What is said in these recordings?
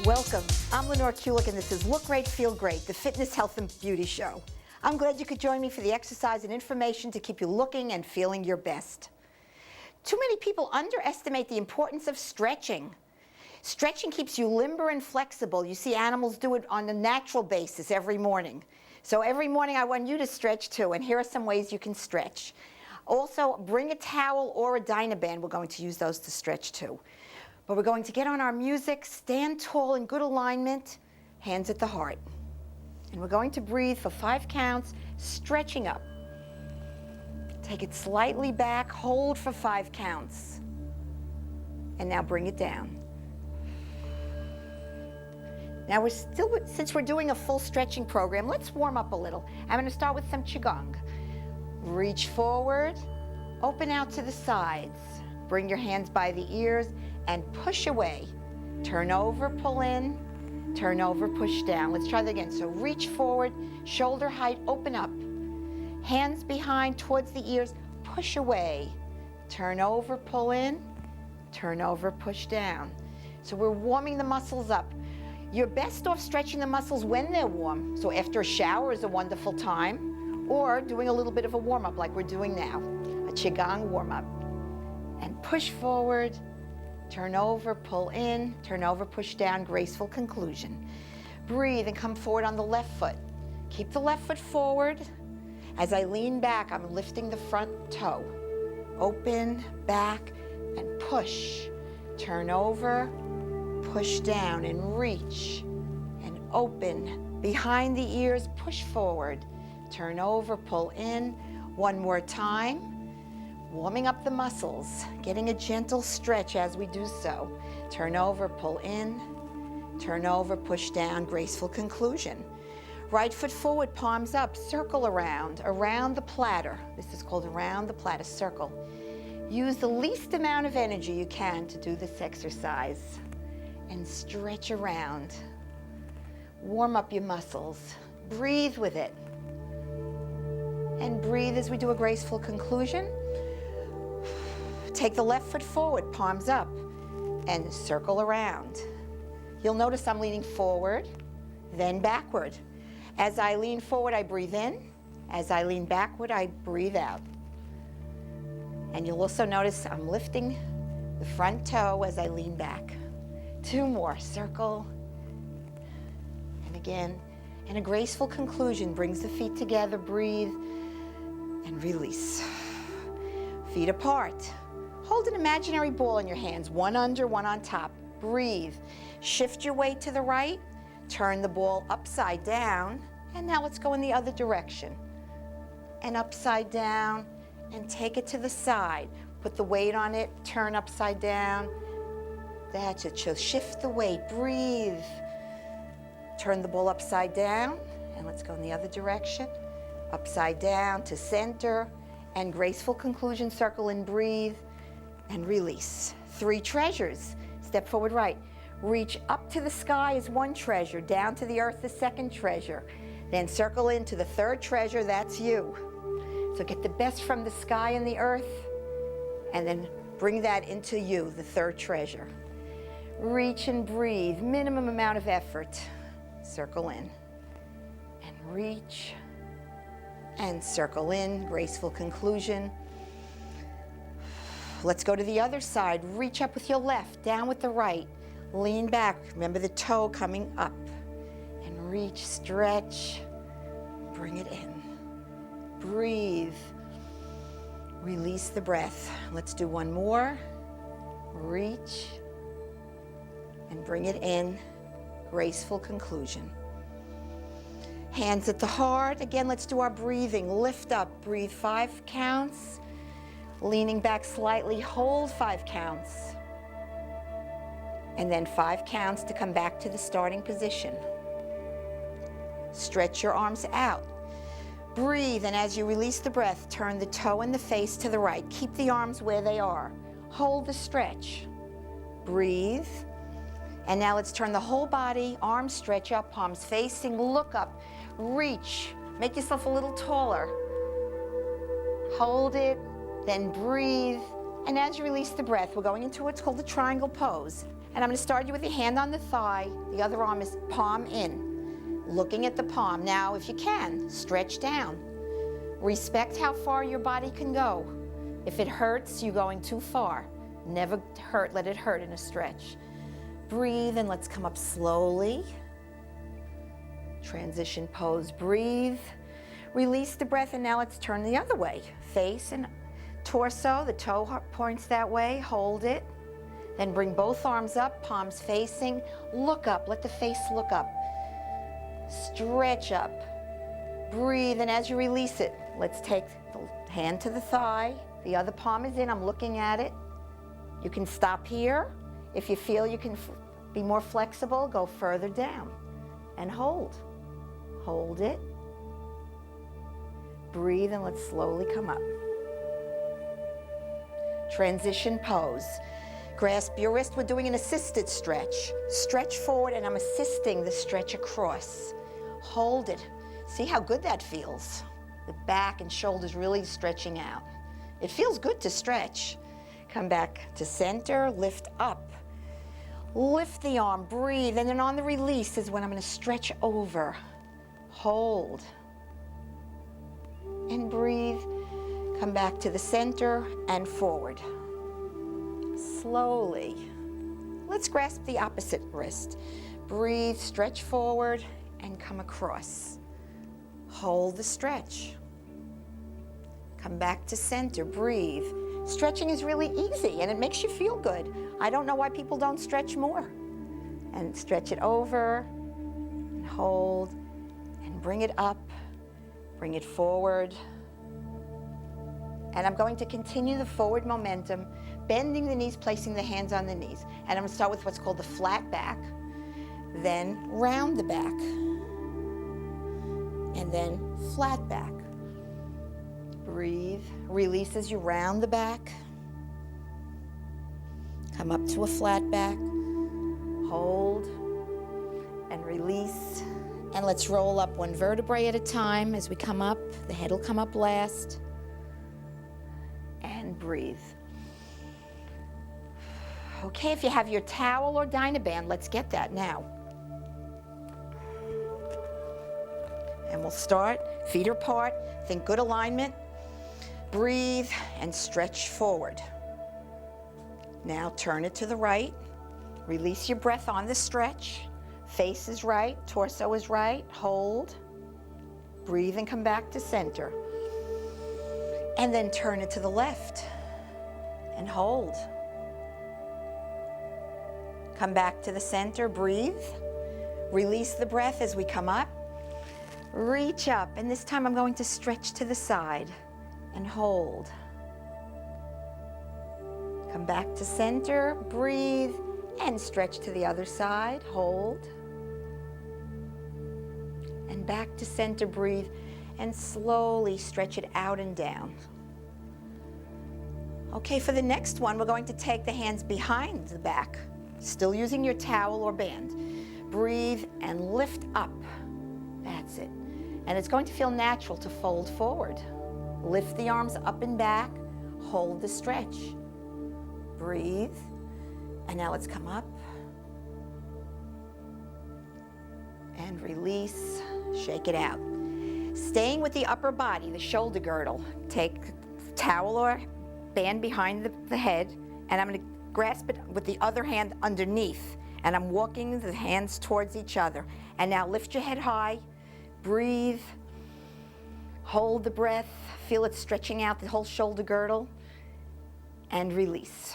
Welcome. I'm Lenore Kulek, and this is Look Great, Feel Great, the Fitness, Health, and Beauty Show. I'm glad you could join me for the exercise and information to keep you looking and feeling your best. Too many people underestimate the importance of stretching. Stretching keeps you limber and flexible. You see animals do it on a natural basis every morning. So every morning I want you to stretch too, and here are some ways you can stretch. Also, bring a towel or a Dynaband. We're going to use those to stretch too. But we're going to get on our music, stand tall in good alignment, hands at the heart. And we're going to breathe for 5 counts, stretching up. Take it slightly back, hold for 5 counts. And now bring it down. Now since we're doing a full stretching program, let's warm up a little. I'm going to start with some Qigong. Reach forward, open out to the sides. Bring your hands by the ears and push away. Turn over, pull in, turn over, push down. Let's try that again. So reach forward, shoulder height, open up. Hands behind towards the ears, push away. Turn over, pull in, turn over, push down. So we're warming the muscles up. You're best off stretching the muscles when they're warm. So after a shower is a wonderful time, or doing a little bit of a warm-up like we're doing now, a Qigong warm-up. And push forward, turn over, pull in, turn over, push down, graceful conclusion. Breathe and come forward on the left foot. Keep the left foot forward. As I lean back, I'm lifting the front toe. Open, back, and push. Turn over, push down, and reach, and open. Behind the ears, push forward. Turn over, pull in. One more time. Warming up the muscles, getting a gentle stretch as we do so. Turn over, pull in, turn over, push down, graceful conclusion. Right foot forward, palms up, circle around the platter. This is called around the platter, circle. Use the least amount of energy you can to do this exercise and stretch around. Warm up your muscles. Breathe with it. And breathe as we do a graceful conclusion. Take the left foot forward, palms up, and circle around. You'll notice I'm leaning forward, then backward. As I lean forward, I breathe in. As I lean backward, I breathe out. And you'll also notice I'm lifting the front toe as I lean back. 2 more, circle. And again, and a graceful conclusion brings the feet together, breathe, and release. Feet apart. Hold an imaginary ball in your hands, one under, one on top. Breathe. Shift your weight to the right. Turn the ball upside down. And now let's go in the other direction. And upside down. And take it to the side. Put the weight on it. Turn upside down. That's it. So shift the weight. Breathe. Turn the ball upside down. And let's go in the other direction. Upside down to center. And graceful conclusion, circle and breathe. And release. 3 treasures. Step forward right. Reach up to the sky is 1 treasure, down to the earth the 2nd treasure. Then circle into the 3rd treasure, that's you. So get the best from the sky and the earth, and then bring that into you, the 3rd treasure. Reach and breathe, minimum amount of effort. Circle in. And reach. And circle in, graceful conclusion. Let's go to the other side. Reach up with your left, down with the right. Lean back. Remember the toe coming up. And reach, stretch, bring it in. Breathe. Release the breath. Let's do 1 more. Reach. And bring it in. Graceful conclusion. Hands at the heart. Again, let's do our breathing. Lift up. Breathe 5 counts. Leaning back slightly, hold 5 counts. And then 5 counts to come back to the starting position. Stretch your arms out. Breathe, and as you release the breath, turn the toe and the face to the right. Keep the arms where they are. Hold the stretch. Breathe. And now let's turn the whole body, arms stretch up, palms facing, look up, reach. Make yourself a little taller. Hold it. Then breathe, and as you release the breath, we're going into what's called the triangle pose. And I'm going to start you with your hand on the thigh. The other arm is palm in, looking at the palm. Now, if you can, stretch down. Respect how far your body can go. If it hurts, you're going too far. Never let it hurt in a stretch. Breathe, and let's come up slowly. Transition pose, breathe. Release the breath, and now let's turn the other way. Face and torso, the toe points that way, hold it. Then bring both arms up, palms facing. Look up, let the face look up. Stretch up. Breathe, and as you release it, let's take the hand to the thigh. The other palm is in, I'm looking at it. You can stop here. If you feel you can be more flexible, go further down and hold. Hold it. Breathe, and let's slowly come up. Transition pose. Grasp your wrist. We're doing an assisted stretch. Stretch forward, and I'm assisting the stretch across. Hold it. See how good that feels. The back and shoulders really stretching out. It feels good to stretch. Come back to center, lift up. Lift the arm, breathe, and then on the release is when I'm going to stretch over. Hold. And breathe. Come back to the center and forward. Slowly. Let's grasp the opposite wrist. Breathe, stretch forward, and come across. Hold the stretch. Come back to center, breathe. Stretching is really easy and it makes you feel good. I don't know why people don't stretch more. And stretch it over, and hold, and bring it up, bring it forward. And I'm going to continue the forward momentum, bending the knees, placing the hands on the knees. And I'm going to start with what's called the flat back, then round the back, and then flat back. Breathe, release as you round the back. Come up to a flat back, hold, and release. And let's roll up one vertebrae at a time as we come up. The head will come up last. And breathe. Okay, if you have your towel or Dynaband, let's get that now. And we'll start, feet are apart, think good alignment. Breathe and stretch forward. Now turn it to the right. Release your breath on the stretch. Face is right, torso is right. Hold. Breathe and come back to center. And then turn it to the left and hold. Come back to the center, breathe. Release the breath as we come up. Reach up, and this time I'm going to stretch to the side and hold. Come back to center, breathe, and stretch to the other side, hold. And back to center, breathe, and slowly stretch it out and down. Okay, for the next one, we're going to take the hands behind the back, still using your towel or band. Breathe and lift up. That's it. And it's going to feel natural to fold forward. Lift the arms up and back, hold the stretch. Breathe, and now let's come up. And release, shake it out. Staying with the upper body, the shoulder girdle. Take towel or band behind the head, and I'm going to grasp it with the other hand underneath. And I'm walking the hands towards each other. And now lift your head high, breathe, hold the breath, feel it stretching out the whole shoulder girdle, and release.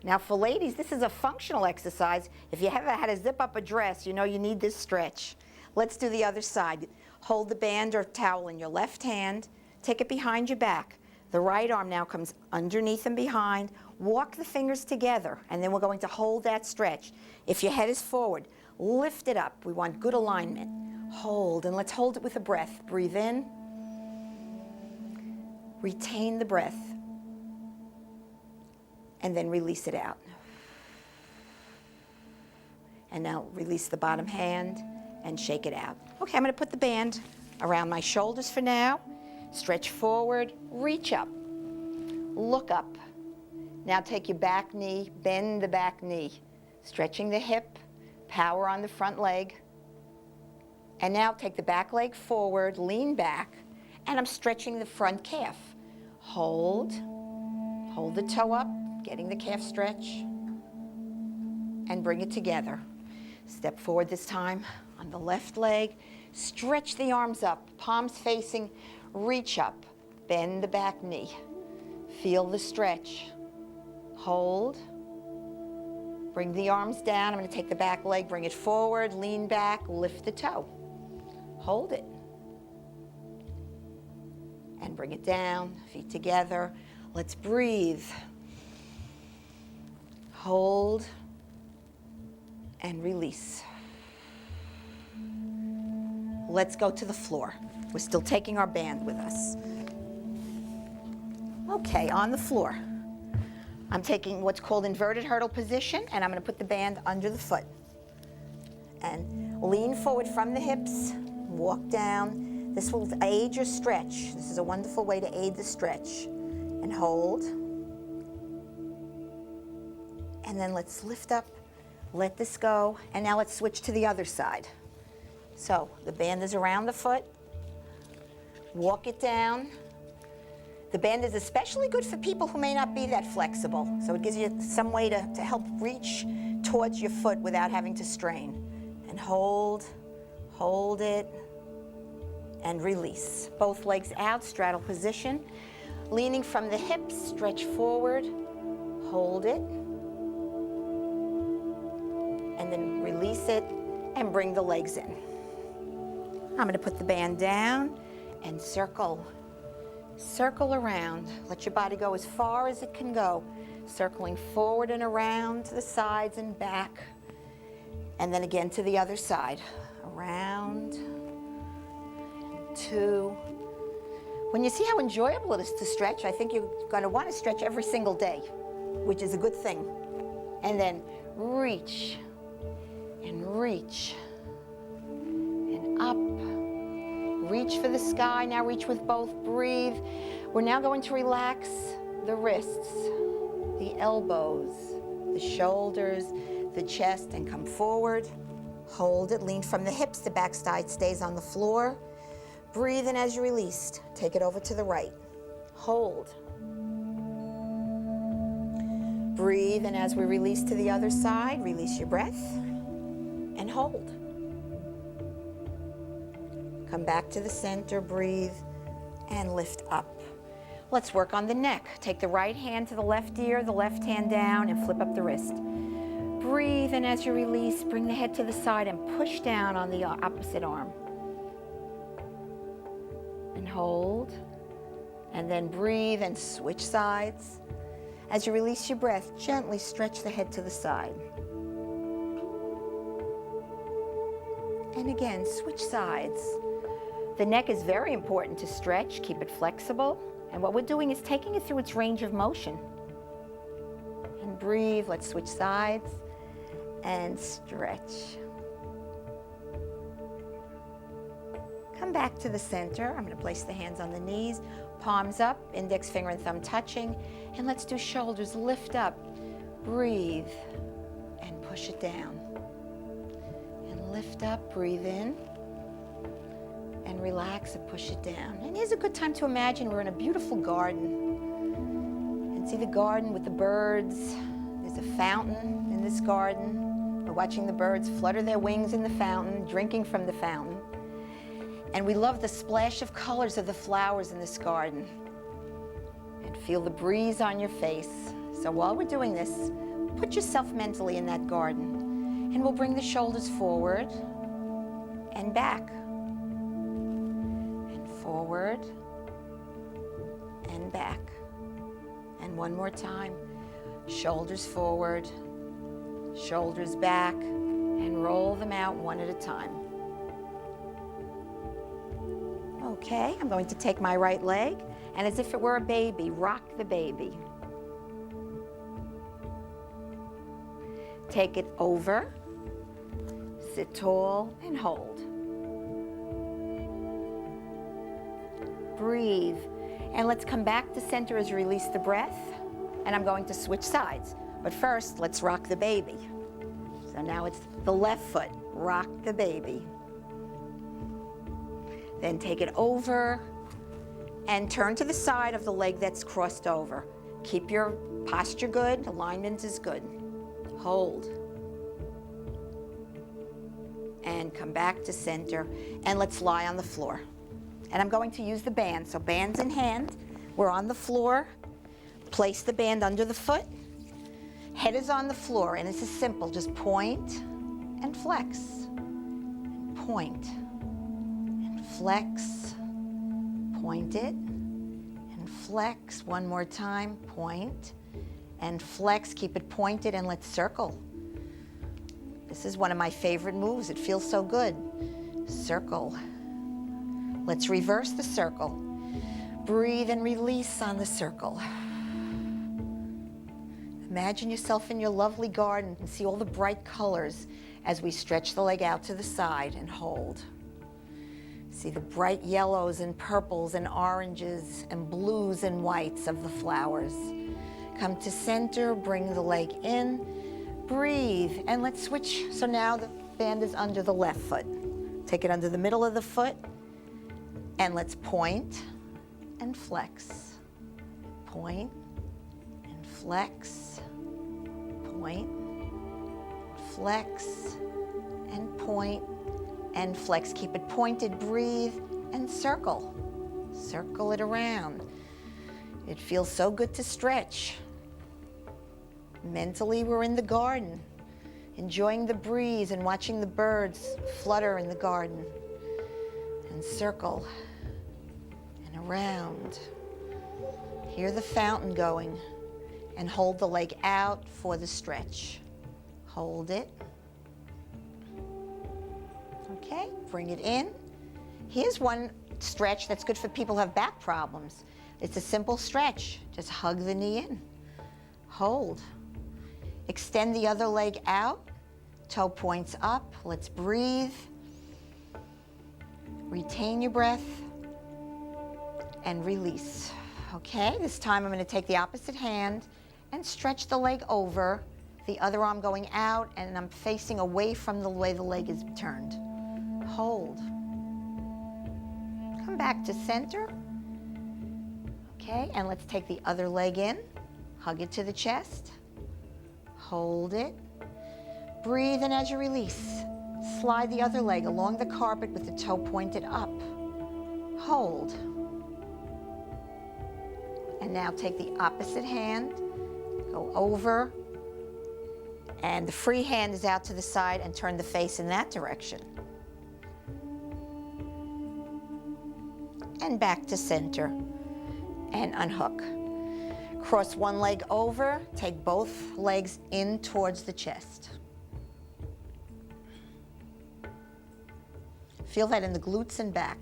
Now for ladies, this is a functional exercise. If you haven't had to zip up a dress, you know you need this stretch. Let's do the other side. Hold the band or towel in your left hand, take it behind your back. The right arm now comes underneath and behind. Walk the fingers together, and then we're going to hold that stretch. If your head is forward, lift it up. We want good alignment. Hold, and let's hold it with a breath. Breathe in. Retain the breath. And then release it out. And now release the bottom hand and shake it out. Okay, I'm going to put the band around my shoulders for now. Stretch forward, reach up, look up. Now take your back knee, bend the back knee, stretching the hip, power on the front leg. And now take the back leg forward, lean back, and I'm stretching the front calf. Hold the toe up, getting the calf stretch, and bring it together. Step forward this time on the left leg, stretch the arms up, palms facing, reach up, bend the back knee. Feel the stretch. Hold. Bring the arms down. I'm going to take the back leg, bring it forward, lean back, lift the toe. Hold it. And bring it down, feet together. Let's breathe. Hold and release. Let's go to the floor. We're still taking our band with us. Okay, on the floor. I'm taking what's called inverted hurdle position, and I'm going to put the band under the foot. And lean forward from the hips, walk down. This will aid your stretch. This is a wonderful way to aid the stretch. And hold. And then let's lift up, let this go, and now let's switch to the other side. So the band is around the foot. Walk it down. The band is especially good for people who may not be that flexible. So it gives you some way to help reach towards your foot without having to strain. And hold it, and release. Both legs out, straddle position. Leaning from the hips, stretch forward, hold it, and then release it and bring the legs in. I'm going to put the band down and circle around. Let your body go as far as it can go, circling forward and around to the sides and back, and then again to the other side. Around, 2. When you see how enjoyable it is to stretch, I think you're going to want to stretch every single day, which is a good thing. And then reach, and up. Reach for the sky. Now reach with both. Breathe. We're now going to relax the wrists, the elbows, the shoulders, the chest, and come forward. Hold it. Lean from the hips. The back side stays on the floor. Breathe in as you release. Take it over to the right. Hold. Breathe in as we release to the other side. Release your breath and hold. Come back to the center, breathe, and lift up. Let's work on the neck. Take the right hand to the left ear, the left hand down, and flip up the wrist. Breathe in as you release. Bring the head to the side and push down on the opposite arm. And hold. And then breathe and switch sides. As you release your breath, gently stretch the head to the side. And again, switch sides. The neck is very important to stretch. Keep it flexible. And what we're doing is taking it through its range of motion. And breathe. Let's switch sides and stretch. Come back to the center. I'm going to place the hands on the knees, palms up, index finger and thumb touching. And let's do shoulders. Lift up. Breathe and push it down. And lift up. Breathe in. And relax and push it down. And here's a good time to imagine we're in a beautiful garden. And see the garden with the birds. There's a fountain in this garden. We're watching the birds flutter their wings in the fountain, drinking from the fountain. And we love the splash of colors of the flowers in this garden. And feel the breeze on your face. So while we're doing this, put yourself mentally in that garden. And we'll bring the shoulders forward and back. Forward and back. And one more time. Shoulders forward, shoulders back, and roll them out one at a time. Okay, I'm going to take my right leg, and as if it were a baby, rock the baby. Take it over, sit tall, and hold. Breathe. And let's come back to center as you release the breath. and I'm going to switch sides. But first, let's rock the baby. So now it's the left foot, rock the baby. Then take it over and turn to the side of the leg that's crossed over. Keep your posture good, alignment is good. Hold. And come back to center, and let's lie on the floor. And I'm going to use the band, so bands in hand. We're on the floor. Place the band under the foot. Head is on the floor, and this is simple. Just point and flex. Point and flex. Point it and flex. One more time. Point and flex. Keep it pointed, and let's circle. This is one of my favorite moves. It feels so good. Circle. Let's reverse the circle. Breathe and release on the circle. Imagine yourself in your lovely garden and see all the bright colors as we stretch the leg out to the side and hold. See the bright yellows and purples and oranges and blues and whites of the flowers. Come to center, bring the leg in, breathe, and let's switch. So now the band is under the left foot. Take it under the middle of the foot, and let's point and flex. Point and flex. Point, flex, and point, and flex. Keep it pointed, breathe, and circle. Circle it around. It feels so good to stretch. Mentally, we're in the garden, enjoying the breeze and watching the birds flutter in the garden. And circle, and around. Hear the fountain going, and hold the leg out for the stretch. Hold it. Okay, bring it in. Here's one stretch that's good for people who have back problems. It's a simple stretch. Just hug the knee in. Hold. Extend the other leg out. Toe points up. Let's breathe. Retain your breath. And release. Okay, this time I'm going to take the opposite hand and stretch the leg over, the other arm going out, and I'm facing away from the way the leg is turned. Hold. Come back to center. Okay, and let's take the other leg in. Hug it to the chest. Hold it. Breathe, and as you release, slide the other leg along the carpet with the toe pointed up. Hold. And now take the opposite hand, go over, and the free hand is out to the side, and turn the face in that direction. And back to center, and unhook. Cross one leg over, take both legs in towards the chest. Feel that in the glutes and back.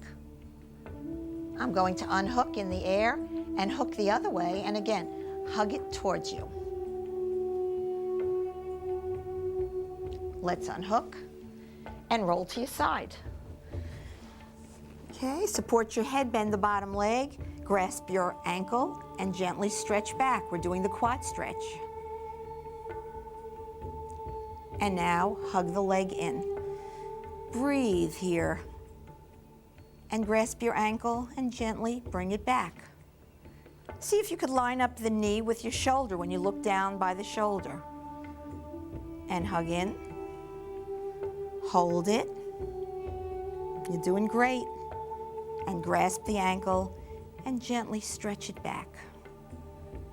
I'm going to unhook in the air and hook the other way, and again, hug it towards you. Let's unhook and roll to your side. Okay, support your head, bend the bottom leg, grasp your ankle, and gently stretch back. We're doing the quad stretch. And now, hug the leg in. Breathe here. And grasp your ankle and gently bring it back. See if you could line up the knee with your shoulder when you look down by the shoulder. And hug in. Hold it. You're doing great. And grasp the ankle and gently stretch it back.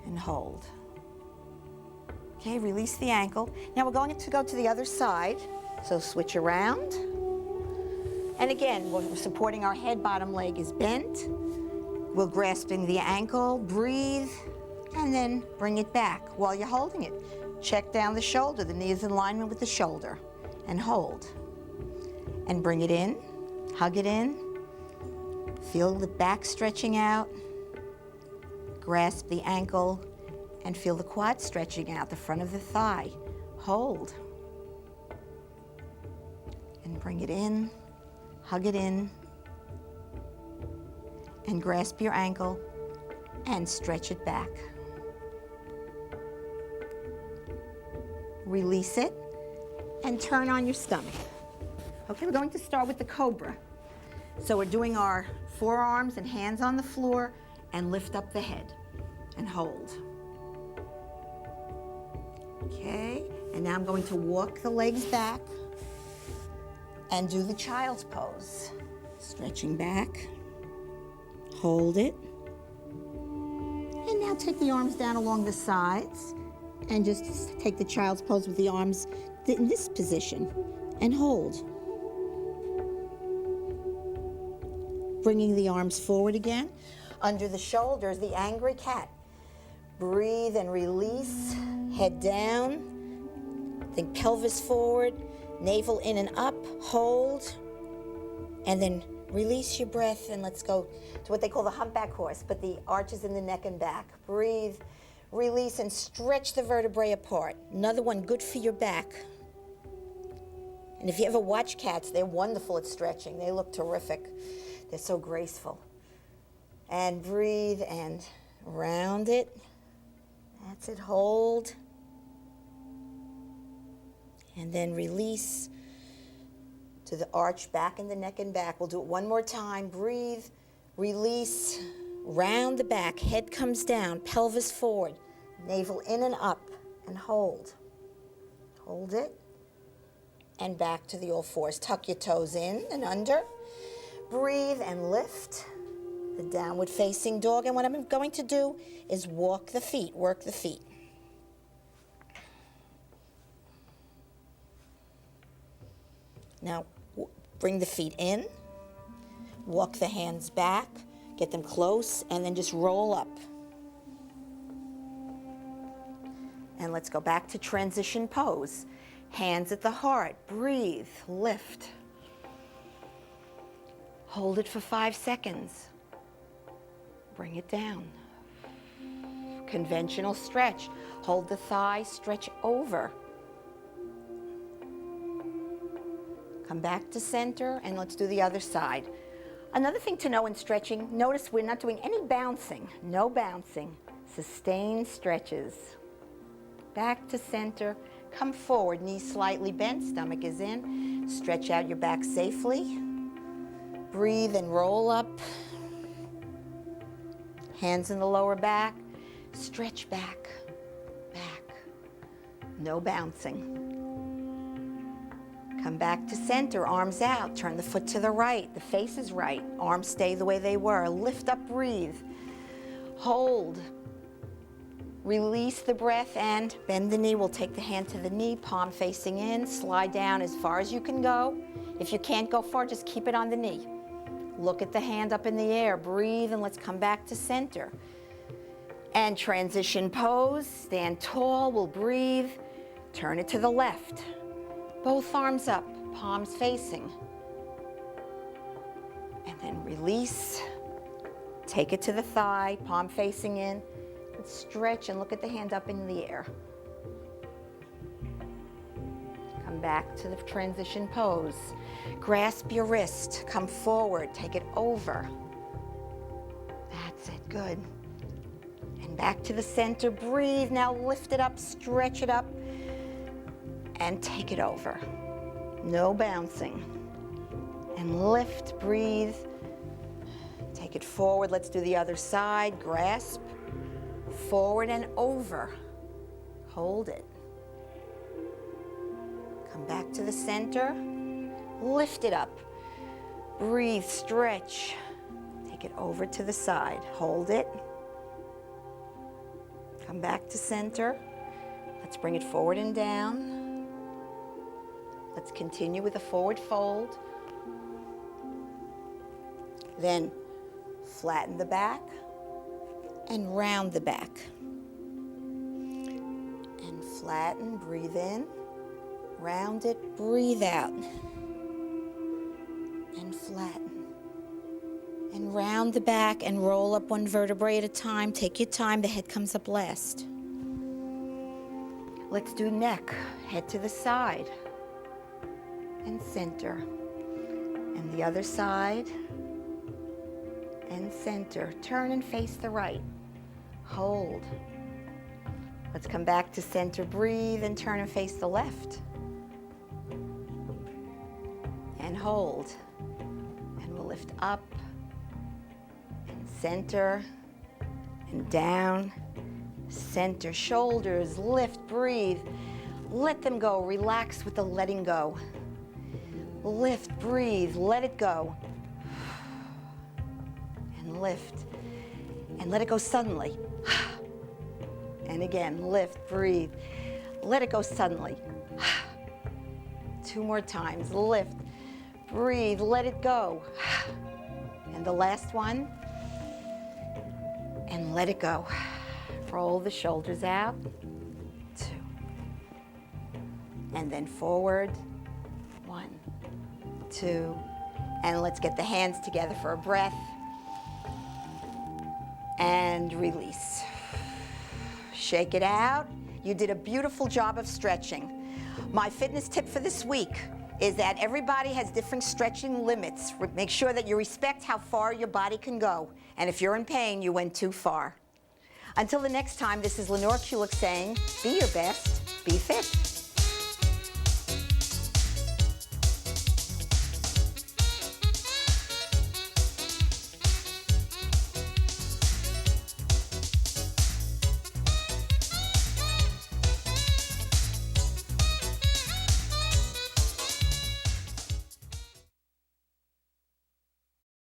And hold. Okay, release the ankle. Now we're going to go to the other side. So switch around. And again, we're supporting our head, bottom leg is bent. We're grasping the ankle, breathe, and then bring it back while you're holding it. Check down the shoulder, the knee is in alignment with the shoulder, and hold. And bring it in, hug it in, feel the back stretching out, grasp the ankle, and feel the quad stretching out, the front of the thigh. Hold. And bring it in. Hug it in, and grasp your ankle and stretch it back. release it, and turn on your stomach. Okay, we're going to start with the cobra. So we're doing our forearms and hands on the floor and lift up the head and hold. Okay, and now I'm going to walk the legs back and do the child's pose. Stretching back, hold it, and now take the arms down along the sides and just take the child's pose with the arms in this position and hold. Bringing the arms forward again, under the shoulders, the angry cat. Breathe and release, head down, think pelvis forward, navel in and up, hold, and then release your breath and let's go to what they call the humpback horse, but the arches in the neck and back. Breathe, release, and stretch the vertebrae apart. Another one good for your back. And if you ever watch cats, they're wonderful at stretching. They look terrific. They're so graceful. And breathe and round it. That's it, hold. And then release to the arch back in the neck and back. We'll do it one more time. Breathe, release, round the back. Head comes down, pelvis forward, navel in and up, and hold. Hold it. And back to the all fours. Tuck your toes in and under. Breathe and lift the downward facing dog. And what I'm going to do is walk the feet, work the feet. Now, bring the feet in, walk the hands back, get them close, and then just roll up. And let's go back to transition pose. Hands at the heart, breathe, lift. Hold it for 5 seconds. Bring it down. Conventional stretch. Hold the thigh, stretch over. Come back to center, and let's do the other side. Another thing to know in stretching, notice we're not doing any bouncing. No bouncing. Sustained stretches. Back to center. Come forward, knees slightly bent, stomach is in. Stretch out your back safely. Breathe and roll up. Hands in the lower back. Stretch back, back. No bouncing. Come back to center, arms out. Turn the foot to the right, the face is right. Arms stay the way they were. Lift up, breathe. Hold. Release the breath and bend the knee. We'll take the hand to the knee, palm facing in. Slide down as far as you can go. If you can't go far, just keep it on the knee. Look at the hand up in the air. Breathe, and let's come back to center. And transition pose. Stand tall. We'll breathe. Turn it to the left. Both arms up, palms facing. And then release. Take it to the thigh, palm facing in. Let's stretch and look at the hand up in the air. Come back to the transition pose. Grasp your wrist, come forward, take it over. That's it, good. And back to the center, breathe. Now lift it up, stretch it up, and take it over. No bouncing. And lift, breathe. Take it forward. Let's do the other side. Grasp, forward and over. Hold it. Come back to the center. Lift it up. Breathe, stretch. Take it over to the side. Hold it. Come back to center. Let's bring it forward and down. Let's continue with a forward fold. Then flatten the back and round the back. And flatten, breathe in, round it, breathe out. And flatten. And round the back and roll up one vertebrae at a time. Take your time, the head comes up last. Let's do neck, head to the side and center. And the other side and center. Turn and face the right. Hold. Let's come back to center, breathe, and turn and face the left. And hold. And we'll lift up, and center, and down, center, shoulders, lift, breathe. Let them go, relax with the letting go. Lift, breathe, let it go. And lift, and let it go suddenly. And again, lift, breathe, let it go suddenly. 2 more times, lift, breathe, let it go. And the last one, and let it go. Roll the shoulders out, 2. And then forward, 1, 2. And let's get the hands together for a breath. And release. Shake it out. You did a beautiful job of stretching. My fitness tip for this week is that everybody has different stretching limits. Make sure that you respect how far your body can go. And if you're in pain, you went too far. Until the next time, this is Lenore Kulek saying, be your best, be fit.